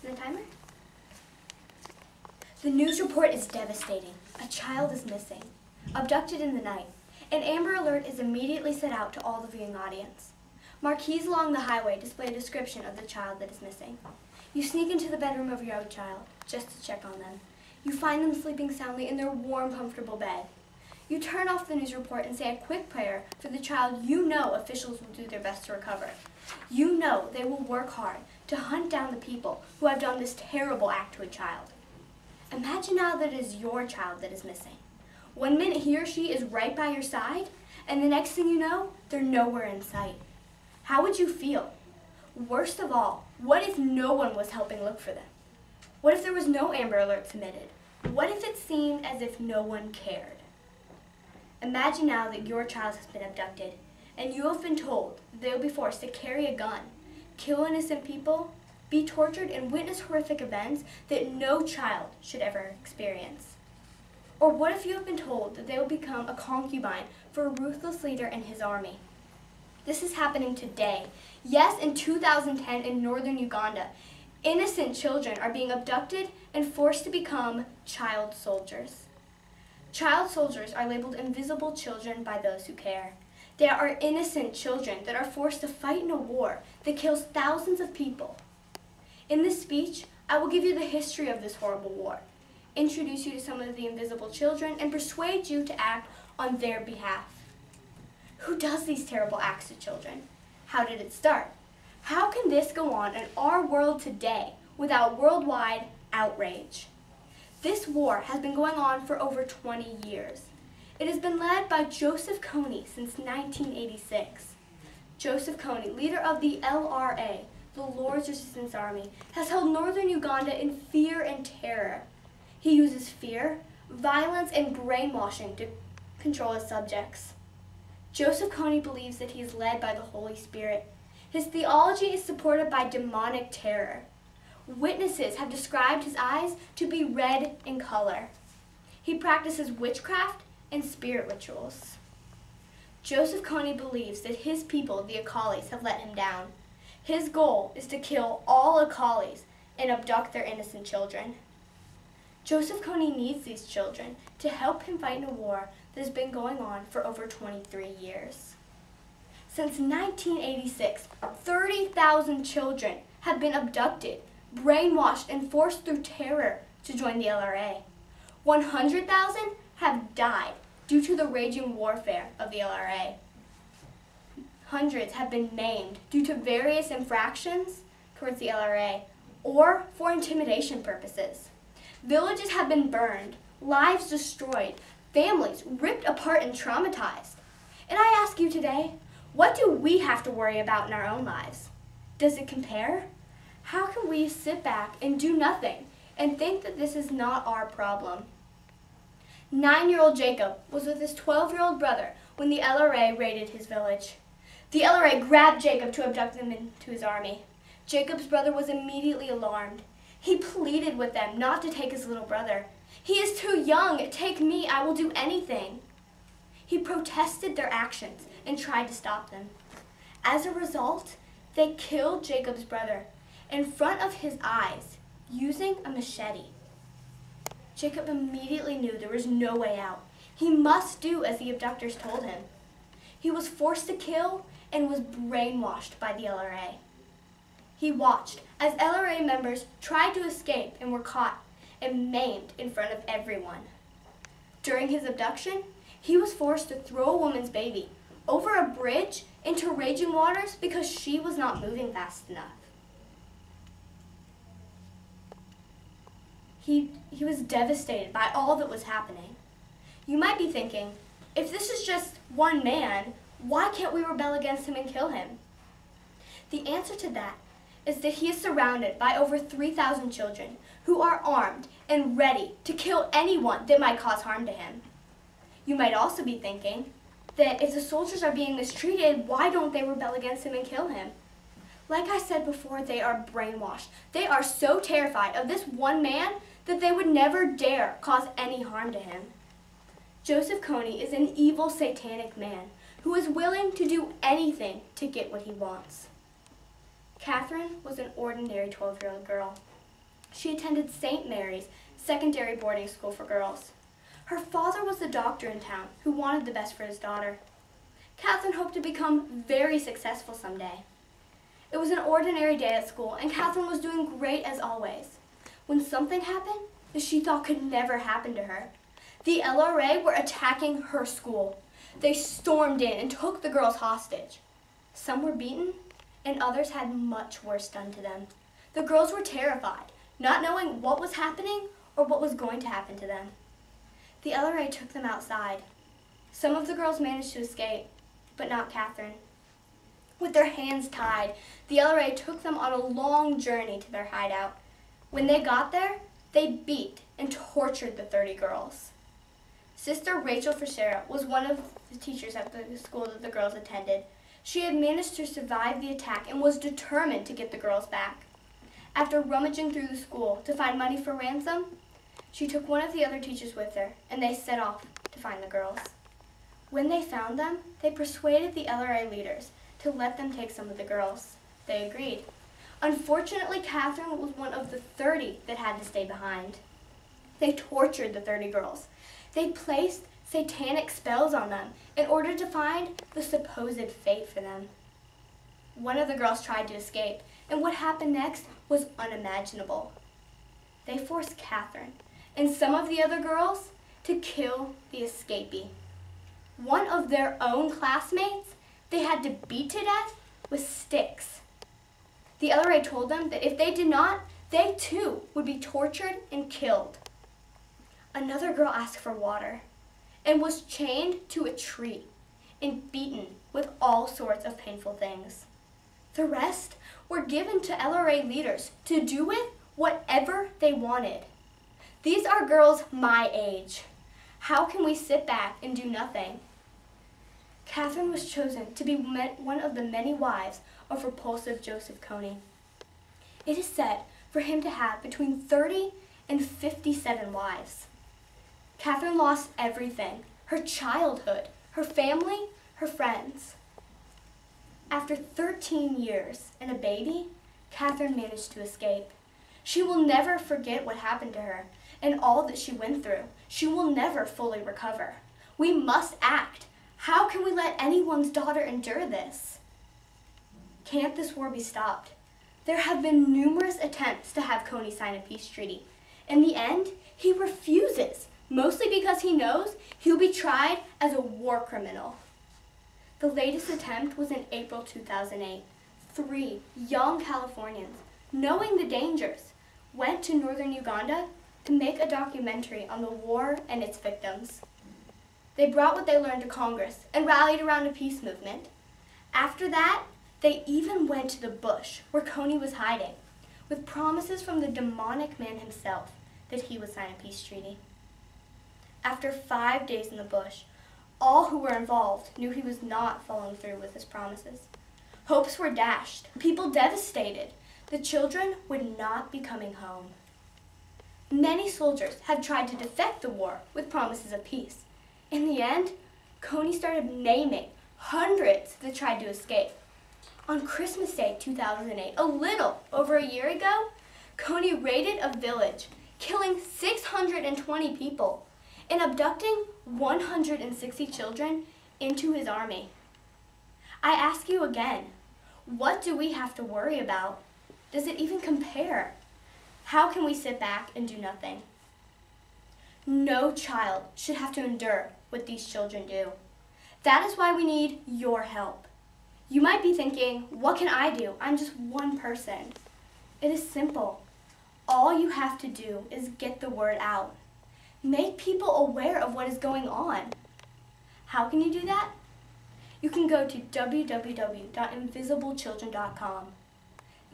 the timer? The news report is devastating. A child is missing, abducted in the night. An Amber Alert is immediately set out to all the viewing audience. Marquees along the highway display a description of the child that is missing. You sneak into the bedroom of your own child, just to check on them. You find them sleeping soundly in their warm, comfortable bed. You turn off the news report and say a quick prayer for the child you know officials will do their best to recover. You know they will work hard to hunt down the people who have done this terrible act to a child. Imagine now that it is your child that is missing. 1 minute he or she is right by your side, and the next thing you know, they're nowhere in sight. How would you feel? Worst of all, what if no one was helping look for them? What if there was no Amber Alert submitted? What if it seemed as if no one cared? Imagine now that your child has been abducted, and you have been told that they will be forced to carry a gun, kill innocent people, be tortured, and witness horrific events that no child should ever experience. Or what if you have been told that they will become a concubine for a ruthless leader and his army? This is happening today. Yes, in 2010 in northern Uganda, innocent children are being abducted and forced to become child soldiers. Child soldiers are labeled invisible children by those who care. They are innocent children that are forced to fight in a war that kills thousands of people. In this speech, I will give you the history of this horrible war, introduce you to some of the invisible children, and persuade you to act on their behalf. Who does these terrible acts to children? How did it start? How can this go on in our world today without worldwide outrage? This war has been going on for over 20 years. It has been led by Joseph Kony since 1986. Joseph Kony, leader of the LRA, the Lord's Resistance Army, has held northern Uganda in fear and terror. He uses fear, violence, and brainwashing to control his subjects. Joseph Kony believes that he is led by the Holy Spirit. His theology is supported by demonic terror. Witnesses have described his eyes to be red in color. He practices witchcraft and spirit rituals. Joseph Kony believes that his people, the Akalis, have let him down. His goal is to kill all Akalis and abduct their innocent children. Joseph Kony needs these children to help him fight in a war that has been going on for over 23 years. Since 1986, 30,000 children have been abducted, brainwashed, and forced through terror to join the LRA. 100,000 have died due to the raging warfare of the LRA. Hundreds have been maimed due to various infractions towards the LRA or for intimidation purposes. Villages have been burned, lives destroyed, families ripped apart and traumatized. And I ask you today, what do we have to worry about in our own lives? Does it compare? How can we sit back and do nothing and think that this is not our problem? 9-year-old Jacob was with his 12-year-old brother when the LRA raided his village. The LRA grabbed Jacob to abduct him into his army. Jacob's brother was immediately alarmed. He pleaded with them not to take his little brother. "He is too young. Take me. I will do anything." He protested their actions and tried to stop them. As a result, they killed Jacob's brother in front of his eyes using a machete. Jacob immediately knew there was no way out. He must do as the abductors told him. He was forced to kill and was brainwashed by the LRA. He watched as LRA members tried to escape and were caught and maimed in front of everyone. During his abduction, he was forced to throw a woman's baby over a bridge into raging waters because she was not moving fast enough. He was devastated by all that was happening. You might be thinking, if this is just one man, why can't we rebel against him and kill him? The answer to that is that he is surrounded by over 3,000 children who are armed and ready to kill anyone that might cause harm to him. You might also be thinking that if the soldiers are being mistreated, why don't they rebel against him and kill him? Like I said before, they are brainwashed. They are so terrified of this one man that they would never dare cause any harm to him. Joseph Kony is an evil satanic man who is willing to do anything to get what he wants. Catherine was an ordinary 12-year-old girl. She attended St. Mary's secondary boarding school for girls. Her father was the doctor in town who wanted the best for his daughter. Catherine hoped to become very successful someday. It was an ordinary day at school, and Catherine was doing great as always, when something happened that she thought could never happen to her. The LRA were attacking her school. They stormed in and took the girls hostage. Some were beaten, and others had much worse done to them. The girls were terrified, not knowing what was happening or what was going to happen to them. The LRA took them outside. Some of the girls managed to escape, but not Catherine. With their hands tied, the LRA took them on a long journey to their hideout. When they got there, they beat and tortured the 30 girls. Sister Rachel Fischera was one of the teachers at the school that the girls attended. She had managed to survive the attack and was determined to get the girls back. After rummaging through the school to find money for ransom, she took one of the other teachers with her, and they set off to find the girls. When they found them, they persuaded the LRA leaders to let them take some of the girls. They agreed. Unfortunately, Catherine was one of the 30 that had to stay behind. They tortured the 30 girls. They placed satanic spells on them in order to find the supposed fate for them. One of the girls tried to escape, and what happened next was unimaginable. They forced Catherine and some of the other girls to kill the escapee. One of their own classmates they had to beat to death with sticks. The LRA told them that if they did not, they too would be tortured and killed. Another girl asked for water and was chained to a tree and beaten with all sorts of painful things. The rest were given to LRA leaders to do with whatever they wanted. These are girls my age. How can we sit back and do nothing? Catherine was chosen to be one of the many wives of repulsive Joseph Kony. It is said for him to have between 30 and 57 wives. Catherine lost everything: her childhood, her family, her friends. After 13 years and a baby, Catherine managed to escape. She will never forget what happened to her and all that she went through. She will never fully recover. We must act. How can we let anyone's daughter endure this? Can't this war be stopped? There have been numerous attempts to have Kony sign a peace treaty. In the end, he refuses, mostly because he knows he'll be tried as a war criminal. The latest attempt was in April 2008. 3 young Californians, knowing the dangers, went to northern Uganda to make a documentary on the war and its victims. They brought what they learned to Congress and rallied around a peace movement. After that, they even went to the bush where Kony was hiding, with promises from the demonic man himself that he would sign a peace treaty. After 5 days in the bush, all who were involved knew he was not following through with his promises. Hopes were dashed, people devastated. The children would not be coming home. Many soldiers had tried to defect the war with promises of peace. In the end, Kony started naming hundreds that tried to escape. On Christmas Day 2008, a little over a year ago, Kony raided a village, killing 620 people and abducting 160 children into his army. I ask you again, what do we have to worry about? Does it even compare? How can we sit back and do nothing? No child should have to endure what these children do. That is why we need your help. You might be thinking, what can I do? I'm just one person. It is simple. All you have to do is get the word out. Make people aware of what is going on. How can you do that? You can go to www.invisiblechildren.com.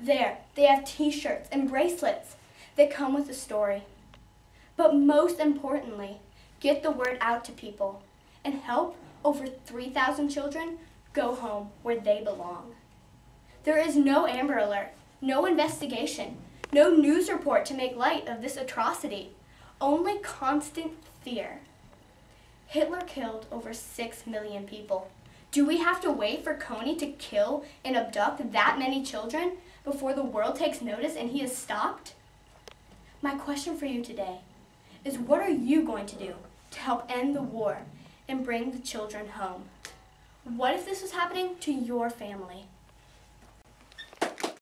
There, they have t-shirts and bracelets that come with a story. But most importantly, get the word out to people and help over 3,000 children go home where they belong. There is no Amber Alert, no investigation, no news report to make light of this atrocity, only constant fear. Hitler killed over 6 million people. Do we have to wait for Kony to kill and abduct that many children before the world takes notice and he is stopped? My question for you today is, what are you going to do to help end the war and bring the children home? What if this was happening to your family?